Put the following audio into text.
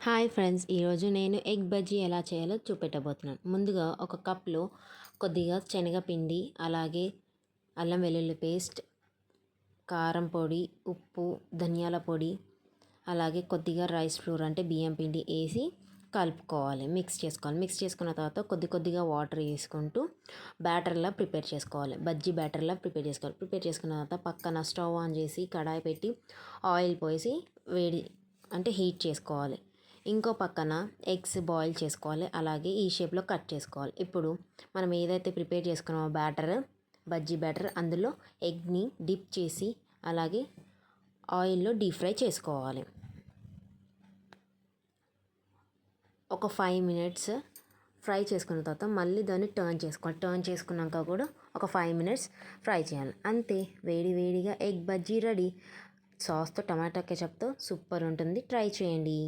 Hi friends, ఈరోజు నేను egg bajji ఎలా చేయాలో చూపెట్టబోతున్నాను. ముందుగా ఒక కప్లో కొద్దిగా శనగపిండి, అలాగే అల్లం వెల్లుల్లి పేస్ట్, కారం పొడి, ఉప్పు, ధనియాల పొడి, అలాగే కొద్దిగా రైస్ ఫ్లోర్ అంటే బియ్యం పిండి వేసి కలుపుకోవాలి. మిక్స్ చేసుకోవాలి. మిక్స్ చేసుకున్న తర్వాత కొద్దిగా వాటర్ వేసుకుంటూ బ్యాటర్లా ప్రిపేర్ చేసుకోవాలి. బజ్జీ బ్యాటర్లా ప్రిపేర్ చేసుకోవాలి. ప్రిపేర్ చేసుకున్న తర్వాత పక్కన స్టవ్ ఆన్ చేసి కడాయి పెట్టి ఆయిల్ పోసి హీట్ చేసుకోవాలి. ఇంకో పక్కన ఎగ్స్ బాయిల్ చేసుకోవాలి. అలాగే ఈ షేప్లో కట్ చేసుకోవాలి. ఇప్పుడు మనం ఏదైతే ప్రిపేర్ చేసుకున్నామో బజ్జీ బ్యాటర్, అందులో ఎగ్ని డిప్ చేసి అలాగే ఆయిల్లో డీప్ ఫ్రై చేసుకోవాలి. ఒక 5 మినిట్స్ ఫ్రై చేసుకున్న తర్వాత మళ్ళీ దాన్ని టర్న్ చేసుకోవాలి. టర్న్ చేసుకున్నాక కూడా ఒక 5 మినిట్స్ ఫ్రై చేయాలి. అంతే, వేడిగా ఎగ్ బజ్జీ రెడీ. సాస్తో, టమాటా కెచప్తో సూపర్ ఉంటుంది. ట్రై చేయండి.